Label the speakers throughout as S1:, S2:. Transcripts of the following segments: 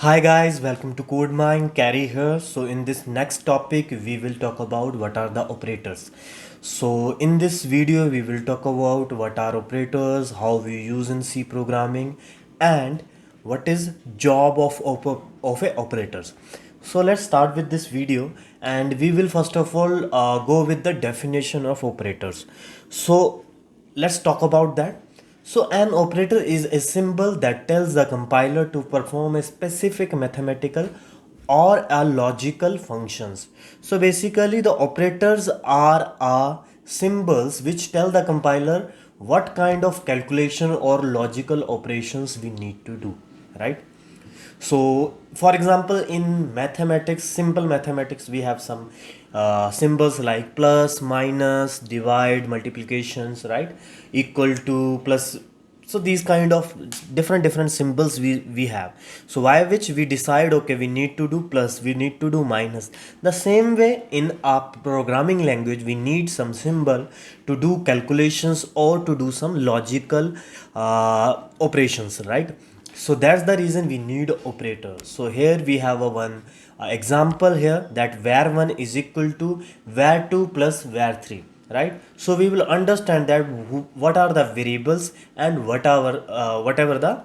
S1: Hi guys, welcome to Kodemine. Carry here. So in this next topic, we will talk about what are the operators. So in this video, we will talk about what are operators, how we use in C programming, and what is job of a operators. So let's start with this video, and we will first of all go with the definition of operators. So let's talk about that. So an operator is a symbol that tells the compiler to perform a specific mathematical or a logical functions. So basically the operators are symbols which tell the compiler what kind of calculation or logical operations we need to do, right? So for example, in mathematics, simple mathematics, we have some symbols like plus, minus, divide, multiplications, right? Equal to, plus. So these kind of different symbols we have. So why which we decide, okay, we need to do plus, we need to do minus. The same way in our programming language, we need some symbol to do calculations or to do some logical operations, right? So that's the reason we need operators. So here we have a one example here, that var1 is equal to var2 plus var3, right? So we will understand that what are the variables and whatever the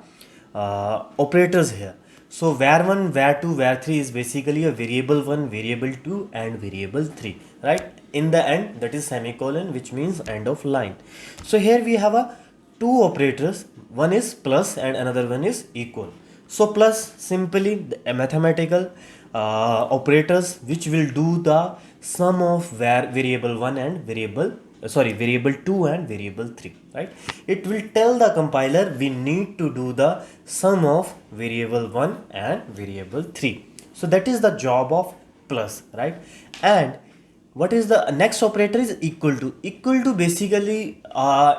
S1: operators here. So var1, var2, var3 is basically a variable 1, variable 2 and variable 3, right? In the end, that is semicolon, which means end of line. So here we have a two operators, one is plus and another one is equal. So plus simply a mathematical operators which will do the sum of variable 1 and variable 2 and variable 3, right? It will tell the compiler we need to do the sum of variable 1 and variable 3. So that is the job of plus, right? And what is the next operator is equal to. Equal to basically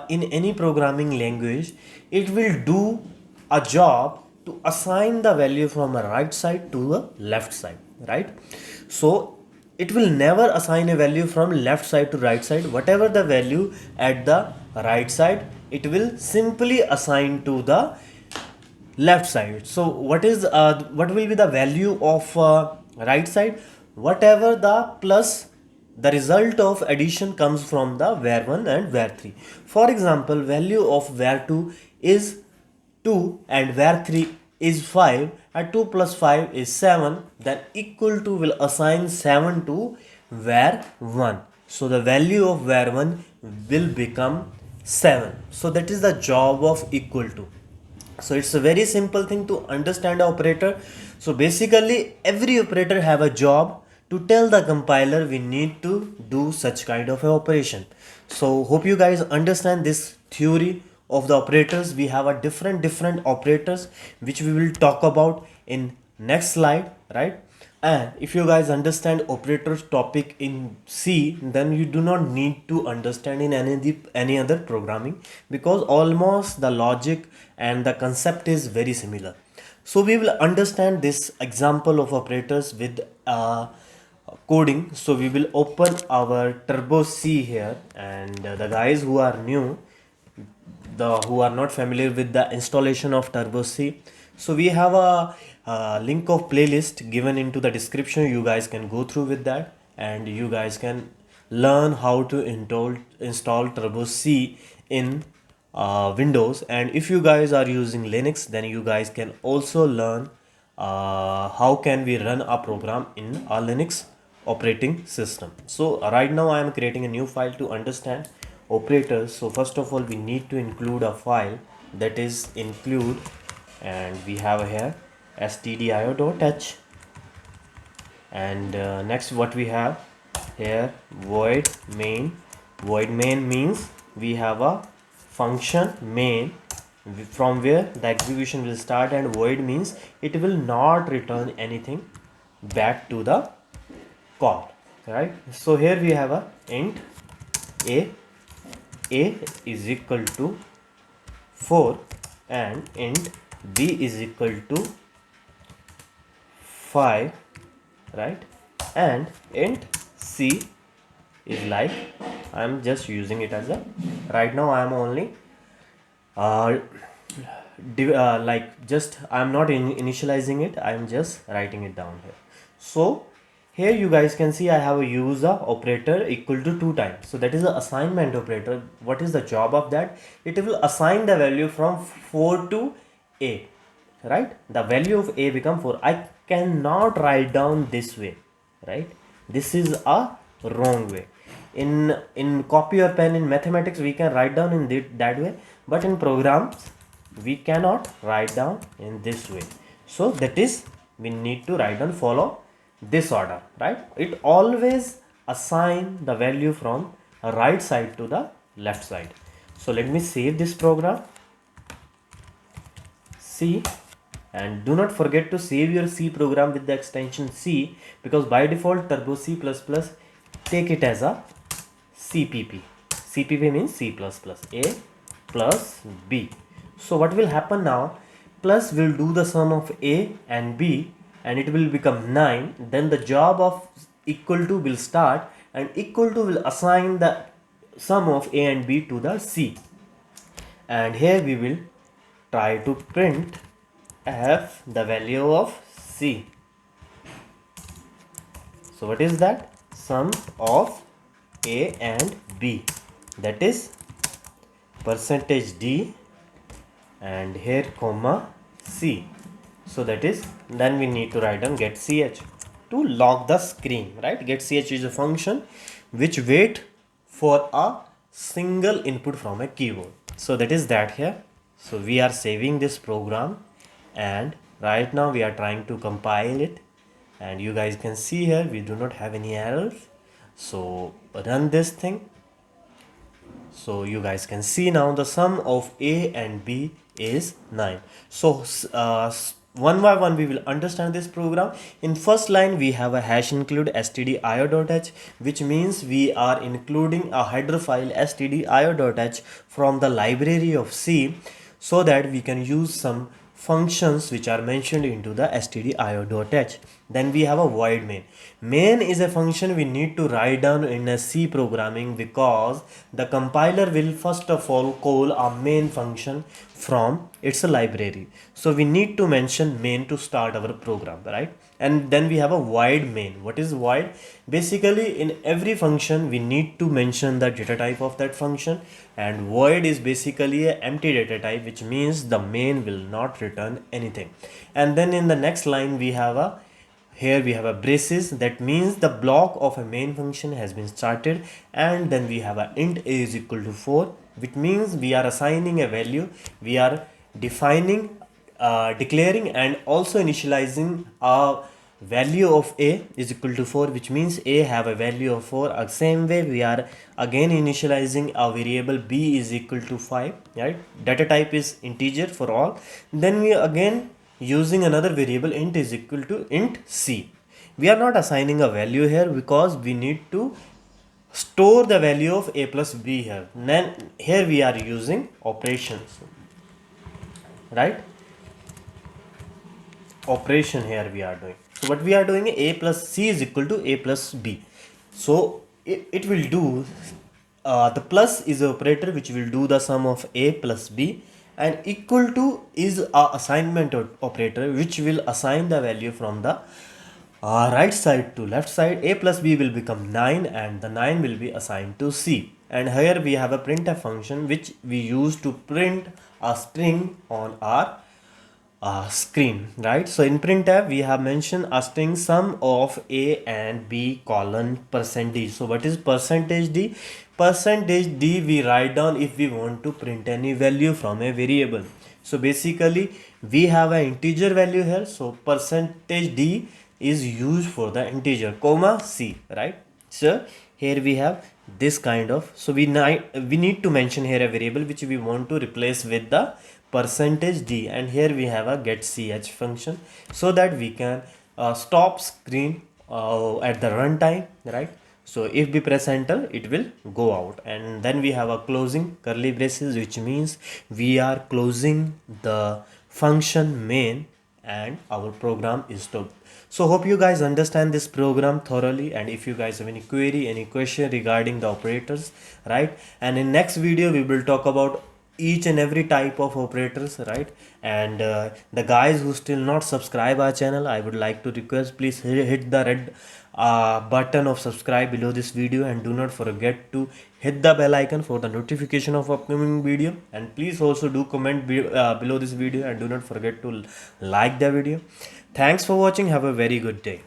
S1: in any programming language, it will do a job to assign the value from a right side to a left side, right? So it will never assign a value from left side to right side. Whatever the value at the right side, it will simply assign to the left side. So what will be the value of right side? Whatever the plus, the result of addition comes from the var1 and var3. For example, value of var2 is 2 and var3 is 5, and 2 plus 5 is 7, then equal to will assign 7 to var1. So the value of var1 will become 7. So that is the job of equal to. So it's a very simple thing to understand operator. So basically every operator have a job to tell the compiler we need to do such kind of a operation. So hope you guys understand this theory of the operators. We have a different operators which we will talk about in next slide, right? And if you guys understand operators topic in C, then you do not need to understand in any other programming, because almost the logic and the concept is very similar. So we will understand this example of operators with coding. So we will open our Turbo C here, and the guys who are new, the who are not familiar with the installation of Turbo C, so we have a link of playlist given into the description. You guys can go through with that, and you guys can learn how to install Turbo C in Windows. And if you guys are using Linux, then you guys can also learn how can we run a program in a Linux operating system. So right now I am creating a new file to understand operators. So first of all, we need to include a file, that is include, and we have here stdio.h, and next what we have here, void main. Void main means we have a function main from where the execution will start, and void means it will not return anything back to the call, right? So here we have a int a is equal to 4 and int b is equal to 5, right? And int c is like, I'm just using it as a, right now I'm only like just I'm not initializing it, I'm just writing it down here. So here you guys can see I have a use a operator equal to 2 times, so that is the assignment operator. What is the job of that? It will assign the value from 4 to a, right? The value of a become 4. I cannot write down this way, right? This is a wrong way. In copy or pen in mathematics we can write down in that way, but in programs we cannot write down in this way. So that is, we need to write down, follow this order, right? It always assign the value from right side to the left side. So let me save this program, C, and do not forget to save your C program with the extension C, because by default Turbo C++ take it as a CPP. CPP means C++, A plus B. So what will happen now? Plus will do the sum of A and B and it will become 9. Then the job of equal to will start, and equal to will assign the sum of A and B to the C. And here we will try to print f the value of C. So what is that? Sum of A and B, that is percentage D, and here comma C. So that is, then we need to write down get ch to lock the screen, right? Get ch is a function which wait for a single input from a keyboard. So that is that here. So we are saving this program and right now we are trying to compile it, and you guys can see here we do not have any errors. So run this thing. So you guys can see now the sum of A and B is 9. So one by one we will understand this program. In first line we have a hash include stdio.h, which means we are including a header file stdio.h from the library of C, so that we can use some functions which are mentioned into the stdio.h. Then we have a void main. Main is a function we need to write down in a C programming, because the compiler will first of all call a main function from its library. So we need to mention main to start our program, right? And then we have a void main. What is void? Basically in every function we need to mention the data type of that function, and void is basically an empty data type, which means the main will not return anything. And then in the next line we have a, here we have a braces, that means the block of a main function has been started. And then we have a int a is equal to 4, which means we are assigning a value, we are defining, declaring and also initializing a value of a is equal to 4, which means a have a value of 4. Same way we are again initializing a variable b is equal to 5, right? Data type is integer for all. Then we again using another variable int is equal to int c. We are not assigning a value here because we need to store the value of a plus b here. Then here we are using operations, right? Operation here we are doing. So what we are doing, a plus c is equal to a plus b. So it will do, the plus is the operator which will do the sum of a plus b, and equal to is a assignment operator which will assign the value from the right side to left side. A plus b will become 9 and the 9 will be assigned to c. And here we have a printf function which we use to print a string on our screen, right? So in printf we have mentioned a string sum of a and b colon %d. So what is %d? %d we write down if we want to print any value from a variable. So basically we have an integer value here, so %d is used for the integer, comma c, right? So here we have this kind of, so we need to mention here a variable which we want to replace with the %d, and here we have a get ch function, so that we can stop screen at the runtime, right? So if we press enter it will go out, and then we have a closing curly braces, which means we are closing the function main and our program is stopped. So hope you guys understand this program thoroughly, and if you guys have any query, any question regarding the operators, right? And in next video we will talk about each and every type of operators, right? And the guys who still not subscribe our channel, I would like to request, please hit the red button of subscribe below this video, and do not forget to hit the bell icon for the notification of upcoming video. And please also do comment below this video, and do not forget to like the video. Thanks for watching. Have a very good day.